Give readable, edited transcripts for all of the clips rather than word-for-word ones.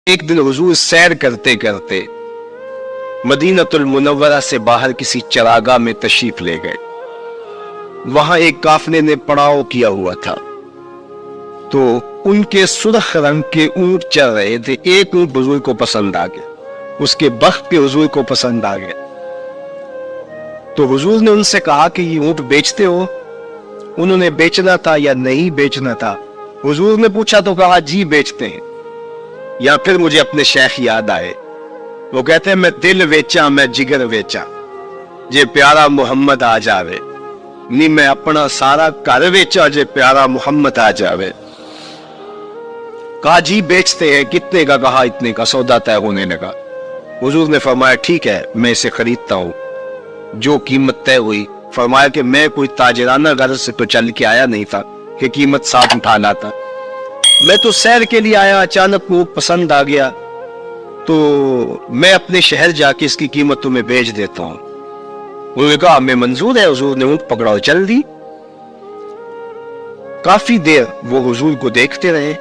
ایک دن حضور سیر کرتے کرتے مدینۃ المنورہ سے باہر کسی چراگاہ میں تشریف لے گئے۔ وہاں ایک قافلے نے پڑاؤ کیا ہوا تھا، تو ان کے سرخ رنگ کے اونٹ چل رہے تھے۔ ایک اونٹ حضور کو پسند آ گیا، اس کے بخت پہ حضور کو پسند آ گیا، تو حضور نے ان سے کہا کہ یہ اونٹ بیچتے ہو؟ انہوں نے بیچنا تھا یا نہیں بیچنا تھا؟ حضور نے پوچھا تو کہا جی بیچتے ہیں۔ یا پھر مجھے اپنے شیخ یاد آئے، وہ کہتے ہیں میں دل ویچا میں جگر ویچا، جے پیارا محمد آ جاوے، نہیں میں اپنا سارا گھر ویچا جے پیارا محمد آ جاوے۔ کہا جی بیچتے ہیں، کتنے کا؟ کہا اتنے کا۔ سودا طے ہونے لگا۔ حضور نے فرمایا ٹھیک ہے میں اسے خریدتا ہوں۔ جو قیمت طے ہوئی، فرمایا کہ میں کوئی تاجرانہ غرض سے تو چل کے آیا نہیں تھا کہ قیمت ساتھ اٹھا لاتا، میں تو سیر کے لیے آیا، اچانک وہ پسند آ گیا تو میں اپنے شہر جا کے اس کی قیمت تمہیں بیچ دیتا ہوں۔ انہوں نے کہا ہمیں منظور ہے۔ حضور نے اونٹ پکڑا اور چل دی۔ کافی دیر وہ حضور کو دیکھتے رہے،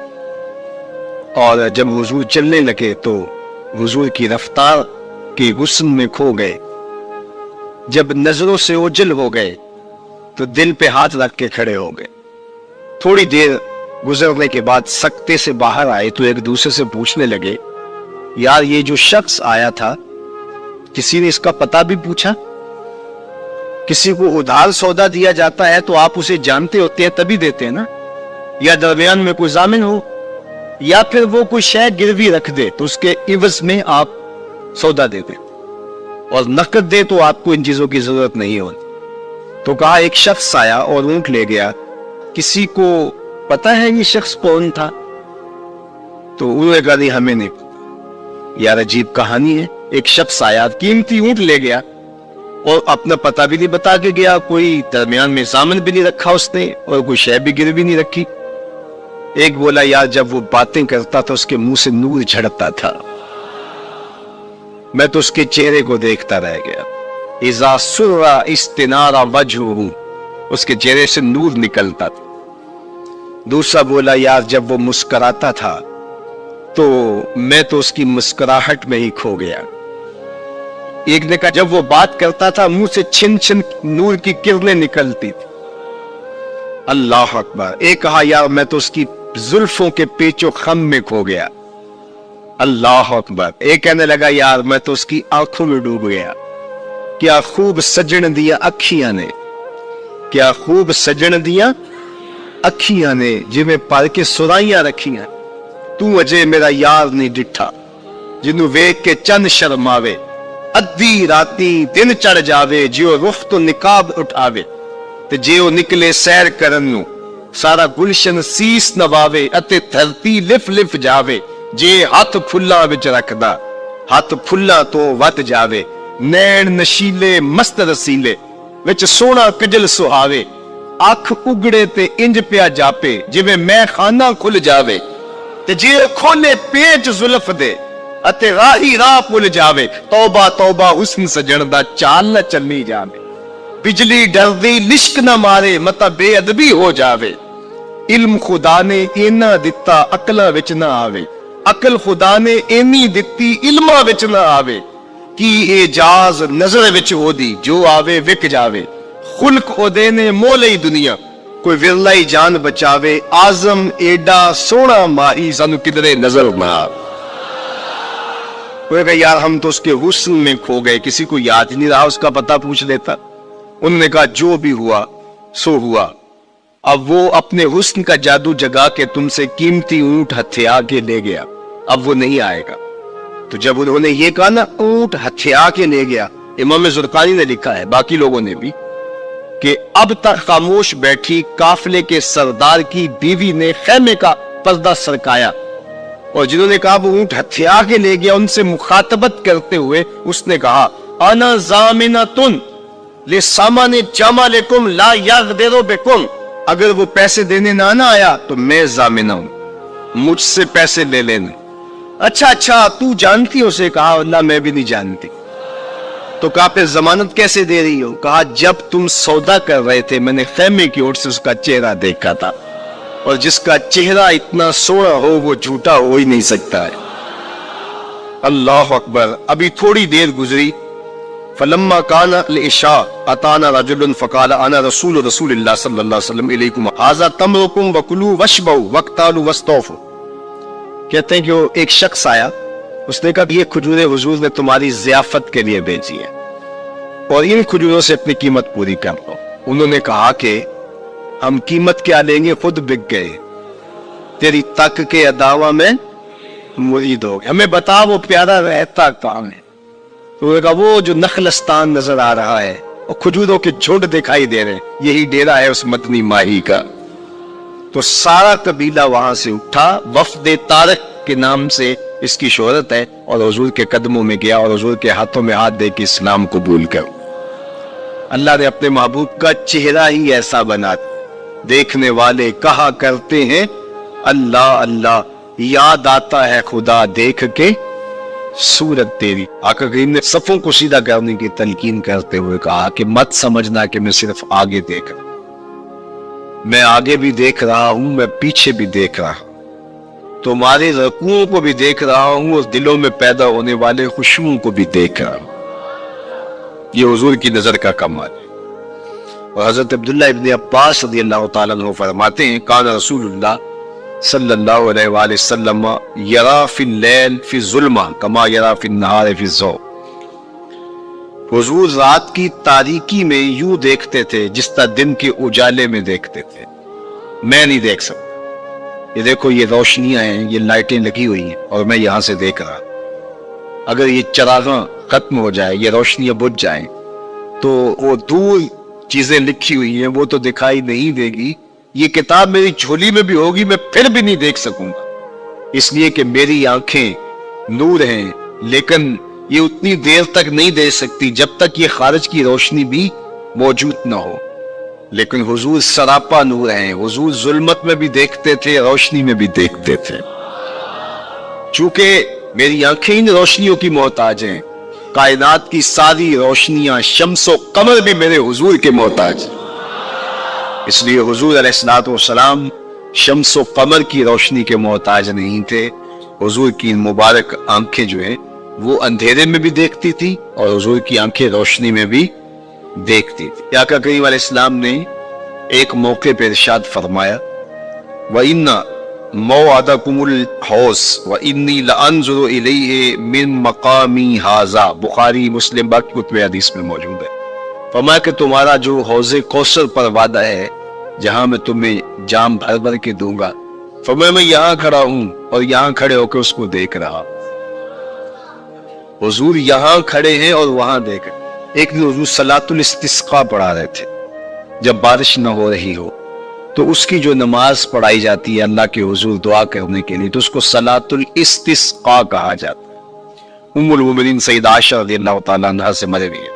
اور جب حضور چلنے لگے تو حضور کی رفتار کے حسن میں کھو گئے۔ جب نظروں سے اوجھل ہو گئے تو دل پہ ہاتھ رکھ کے کھڑے ہو گئے۔ تھوڑی دیر گزرنے کے بعد سکتے سے باہر آئے تو ایک دوسرے سے پوچھنے لگے یار یہ جو شخص آیا تھا کسی نے اس کا پتہ بھی پوچھا؟ کسی کو ادھار سودا دیا جاتا ہے تو آپ اسے جانتے ہوتے ہیں تبھی دیتے ہیں نا، یا درمیان میں کوئی ضامن ہو، یا پھر وہ کوئی شے گروی رکھ دے تو اس کے عوض میں آپ سودا دے دیں، اور نقد دے تو آپ کو ان چیزوں کی ضرورت نہیں ہوتی۔ تو کہا ایک شخص آیا اور اونٹ لے گیا، کسی کو پتا ہے یہ شخص کون تھا؟ تو انہوں نے کہا نہیں ہمیں نہیں پتا۔ یار عجیب کہانی ہے، ایک شخص آیا قیمتی اونٹ لے گیا اور اپنا پتہ بھی نہیں بتا کے گیا، کوئی درمیان میں ضامن بھی نہیں رکھا اس نے، اور کوئی شے بھی گروی نہیں رکھی۔ ایک بولا یار جب وہ باتیں کرتا تھا اس کے منہ سے نور جھڑتا تھا، میں تو اس کے چہرے کو دیکھتا رہ گیا۔ اذا سر استنار وجهه، اس کے چہرے سے نور نکلتا تھا۔ دوسرا بولا یار جب وہ مسکراتا تھا تو میں تو اس کی مسکراہٹ میں ہی کھو گیا۔ ایک نے کہا جب وہ بات کرتا تھا منہ سے چھن چھن نور کی کرنیں نکلتی تھی۔ اللہ اکبر۔ ایک کہا یار میں تو اس کی زلفوں کے پیچ و خم میں کھو گیا۔ اللہ اکبر۔ ایک کہنے لگا یار میں تو اس کی آنکھوں میں ڈوب گیا۔ کیا خوب سجن دیا اکھیاں نے، کیا خوب سجن دیا اکھیاں نے، جویں پر کے سرائیاں رکھیاں، تو اجے میرا یار نہیں ڈٹھا، جنوں ویکھ کے چند شرماوے، ادھی راتی دن چڑھ جاوے، جیو رخ تو نقاب اٹھاوے، تے جیو نکلے سیر کرن نو سارا گلشن سیس نواوے، اتے دھرتی لف لف جاوے، جے ہاتھ پھلاں وچ رکھدا ہاتھ پھلاں تو وت جاوے، نین نشیلے مست رسیلے وچ سونا کجل سہاوے، اکھ اگڑے تے انج پیا جاپے، جویں میں خانہ کھل جاوے، تے جے کھولے پیچ زلف دے اتے راہی راہ پل جاوے، توبہ توبہ حسن سجن دا چال نہ چلی جاوے، بجلی ڈردی لشک نہ مارے متا بے ادبی ہو جاوے، علم خدا نے اینا دتا عقلاں وچ نہ آوے، عقل خدا نے اینی دتی علماں وچ نہ آوے، کی اعجاز نظر وچ ہو دی جو آوے وک جاوے، خلق او دے نے مولئی دنیا کوئی ورلائی جان بچاوے، آزم ایڈا سونا ماہی سانو کدرے نظر نہ آوے۔ کوئی کہا یار ہم تو اس کے حسن میں کھو گئے، کسی کو یاد نہیں رہا اس کا پتہ پوچھ لیتا۔ انہوں نے کہا جو بھی ہوا سو ہوا، اب وہ اپنے حسن کا جادو جگا کے تم سے قیمتی اونٹ ہتھیا کے لے گیا، اب وہ نہیں آئے گا۔ تو جب انہوں نے یہ کہا نا اونٹ ہتھیا کے لے گیا، امام زرقانی نے لکھا ہے باقی لوگوں نے بھی کہ اب تک خاموش بیٹھی قافلے کے سردار کی بیوی نے خیمے کا پردہ سرکایا، اور جنہوں نے کہا وہ اونٹ ہتھیا کے لے گیا ان سے مخاطبت کرتے ہوئے اس نے کہا انا ضامنۃ لسامان جمالکم لا یغدر بکم، اگر وہ پیسے دینے نہ آیا تو میں ضامنہ ہوں، مجھ سے پیسے لے لینا۔ اچھا تو جانتی ہو؟ اسے کہا اللہ میں بھی نہیں جانتی۔ تو کہا پھر ضمانت کیسے دے رہی ہو؟ کہا جب تم سودا کر رہے تھے میں نے خیمے کی اوٹ سے اس کا چہرہ دیکھا تھا، اور جس کا چہرہ اتنا سونا ہو وہ جھوٹا ہو ہی نہیں سکتا ہے۔ اللہ اکبر. ابھی تھوڑی دیر گزری. فلما کان العشاء اتانا رجل فقال انا رسول اللہ صلی اللہ علیہ وسلم الیکم ھذا تمرکم وکلوا واشبعوا واقتالوا واستوفوا. کہتے ہیں کہ وہ ایک شخص آیا, اس نے کہا کہ یہ کھجوریں حضور نے تمہاری ضیافت کے لیے بھیجی ہیں اور ان کھجوروں سے اپنی قیمت پوری کر لو. انہوں نے کہا کہ ہم قیمت کیا لیں گے, خود بک گئے, تیری تک کے اداوا میں مرید ہو گئے, ہمیں بتا وہ پیارا رہتا کام ہے. تو وہ کہا وہ جو نخلستان نظر آ رہا ہے اور کھجوروں کے جھنڈ دکھائی دے رہے ہیں, یہی ڈیرا ہے اس مدنی ماہی کا. تو سارا قبیلہ وہاں سے اٹھا, وفد طارق کے نام سے اس کی شہرت ہے, اور حضور کے قدموں میں گیا اور حضور کے ہاتھوں میں ہاتھ دے کے اسلام قبول کر. اللہ نے اپنے محبوب کا چہرہ ہی ایسا بنا, دیکھنے والے کہا کرتے ہیں اللہ اللہ, یاد آتا ہے خدا دیکھ کے صورت تیری. آقا کریم نے صفوں کو سیدھا کرنے کی تلقین کرتے ہوئے کہا کہ مت سمجھنا کہ میں صرف آگے دیکھ رہا ہوں, میں آگے بھی دیکھ رہا ہوں, میں پیچھے بھی دیکھ رہا ہوں, تمہارے رکوعوں کو بھی دیکھ رہا ہوں اور دلوں میں پیدا ہونے والے خشوعوں کو بھی دیکھ رہا ہوں. یہ حضور کی نظر کا کمال ہے. اور حضرت عبداللہ ابن عباس رضی اللہ تعالیٰ عنہ فرماتے ہیں کان رسول اللہ صلی اللہ علیہ وآلہ وسلم یرا فی اللیل فی الظلمہ کما یرا فی النہار فی الضوء. حضور رات کی تاریکی میں یوں دیکھتے تھے جس طرح دن کے اجالے میں دیکھتے تھے. میں نہیں دیکھ سکتا, یہ دیکھو یہ روشنیاں ہیں, یہ لائٹیں لگی ہوئی ہیں اور میں یہاں سے دیکھ رہا, اگر یہ چراغاں ختم ہو جائے, یہ روشنیاں بجھ جائیں, تو وہ دور چیزیں لکھی ہوئی ہیں وہ تو دکھائی نہیں دے گی. یہ کتاب میری جھولی میں بھی ہوگی, میں پھر بھی نہیں دیکھ سکوں گا, اس لیے کہ میری آنکھیں نور ہیں, لیکن یہ اتنی دیر تک نہیں دے سکتی جب تک یہ خارج کی روشنی بھی موجود نہ ہو. لیکن حضور سراپا نور ہیں, حضور ظلمت میں بھی دیکھتے تھے, روشنی میں بھی دیکھتے تھے. چونکہ میری آنکھیں ان روشنیوں کی محتاج ہیں, کائنات کی ساری روشنیاں شمس و قمر بھی میرے حضور کے محتاج ہیں. اس لیے حضور علیہ الصلوۃ والسلام شمس و قمر کی روشنی کے محتاج نہیں تھے. حضور کی مبارک آنکھیں جو ہیں وہ اندھیرے میں بھی دیکھتی تھی اور حضور کی آنکھیں روشنی میں بھی دیکھتی تھی. آقا کریم علیہ السلام نے ایک موقع پہ ارشاد فرمایا وَإِنَّ مَوْعَدَكُمُ الْحَوْضُ وَإِنِّي لَأَنظُرُ إِلَيْهِ مِن مَقَامِي هَذَا. بخاری مسلم باقی کتب حدیث میں موجود ہے. فرمایا کہ تمہارا جو حوض کوثر پر وعدہ ہے جہاں میں تمہیں جام بھر بھر کے دوں گا, فرمایا میں یہاں کھڑا ہوں اور یہاں کھڑے ہو کے اس کو دیکھ رہا. حضور یہاں کھڑے ہیں اور وہاں دیکھ رہے. ایک دن حضور صلاۃ الاستسقاء پڑھا رہے تھے, جب بارش نہ ہو رہی ہو تو اس کی جو نماز پڑھائی جاتی ہے اللہ کے حضور دعا کرنے کے لیے, تو اس کو صلاۃ الاستسقاء کہا جاتا ہے. ام المومنین سیدہ عائشہ رضی اللہ تعالیٰ عنہا سے مروی ہے